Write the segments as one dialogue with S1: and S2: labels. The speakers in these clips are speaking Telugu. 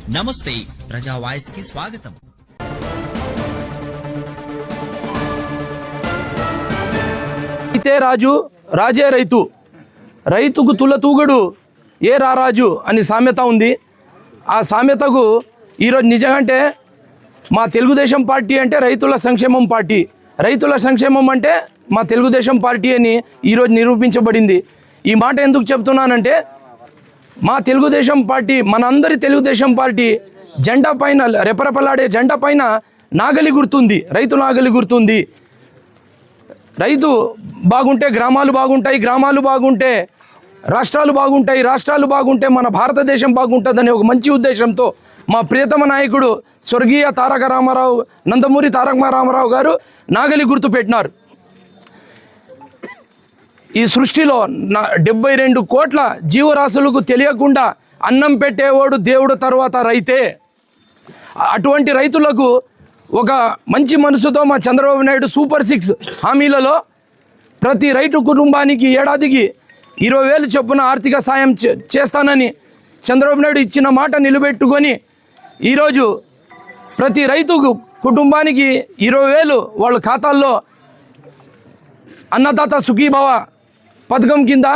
S1: నమస్తే ప్రజా వాయిస్ కి స్వాగతం.
S2: అయితే రాజు రాజే రైతు, రైతుకు తులతూగడు ఏ రారాజు అని సామెత ఉంది. ఆ సామెతకు ఈరోజు నిజంగా మా తెలుగుదేశం పార్టీ అంటే రైతుల సంక్షేమం పార్టీ, రైతుల సంక్షేమం అంటే మా తెలుగుదేశం పార్టీ అని ఈరోజు నిరూపించబడింది. ఈ మాట ఎందుకు చెప్తున్నానంటే మా తెలుగుదేశం పార్టీ, మనందరి తెలుగుదేశం పార్టీ జెండా పైన, రెపరెపలాడే జెండా పైన నాగలి గుర్తుంది, రైతు నాగలి గుర్తుంది. రైతు బాగుంటే గ్రామాలు బాగుంటాయి, గ్రామాలు బాగుంటే రాష్ట్రాలు బాగుంటాయి, రాష్ట్రాలు బాగుంటే మన భారతదేశం బాగుంటుందనే ఒక మంచి ఉద్దేశంతో మా ప్రియతమ నాయకుడు స్వర్గీయ నందమూరి తారక రామారావు గారు నాగలి గుర్తు పెట్టినారు. ఈ సృష్టిలో 72 కోట్ల జీవరాశులకు తెలియకుండా అన్నం పెట్టేవాడు దేవుడు, తర్వాత రైతే. అటువంటి రైతులకు ఒక మంచి మనసుతో మా చంద్రబాబు నాయుడు సూపర్ 6 హామీలలో ప్రతి రైతు కుటుంబానికి ఏడాదికి 20,000 చొప్పున ఆర్థిక సాయం చేస్తానని చంద్రబాబు నాయుడు ఇచ్చిన మాట నిలబెట్టుకొని ఈరోజు ప్రతి రైతు కుటుంబానికి 20,000 వాళ్ళ ఖాతాల్లో అన్నదాత సుఖీభవ పథకం కింద,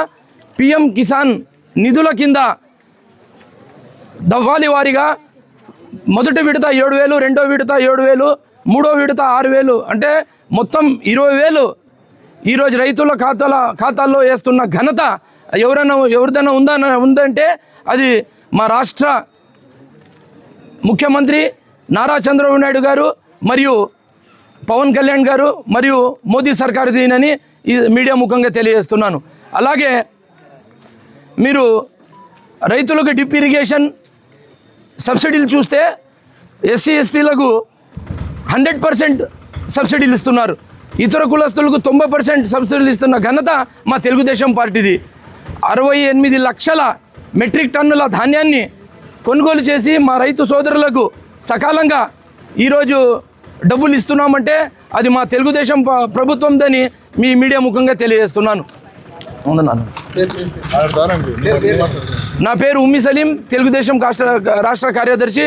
S2: పిఎం కిసాన్ నిధుల కింద దఫాలి వారీగా మొదటి విడత 7,000, రెండో విడత 7,000, మూడో విడత 6,000, అంటే మొత్తం 20,000 ఈరోజు రైతుల ఖాతాల్లో వేస్తున్న ఘనత ఎవరిదైనా ఉందంటే అది మా రాష్ట్ర ముఖ్యమంత్రి నారా చంద్రబాబు నాయుడు గారు మరియు పవన్ కళ్యాణ్ గారు మరియు మోదీ సర్కారు దీనని ఈ మీడియా ముఖంగా తెలియజేస్తున్నాను. అలాగే మీరు రైతులకు డ్రిప్ ఇరిగేషన్ సబ్సిడీలు చూస్తే ఎస్సీ ఎస్టీలకు 100% సబ్సిడీలు ఇస్తున్నారు, ఇతర కులస్తులకు 90% సబ్సిడీలు ఇస్తున్న ఘనత మా తెలుగుదేశం పార్టీది. 68 లక్షల మెట్రిక్ టన్నుల ధాన్యాన్ని కొనుగోలు చేసి మా రైతు సోదరులకు సకాలంగా ఈరోజు డబ్బులు ఇస్తున్నామంటే అది మా తెలుగుదేశం ప్రభుత్వందని మీ మీడియా ముఖంగా తెలియజేస్తున్నాను. నా పేరు ఉమ్మి సలీం, తెలుగుదేశం రాష్ట్ర కార్యదర్శి,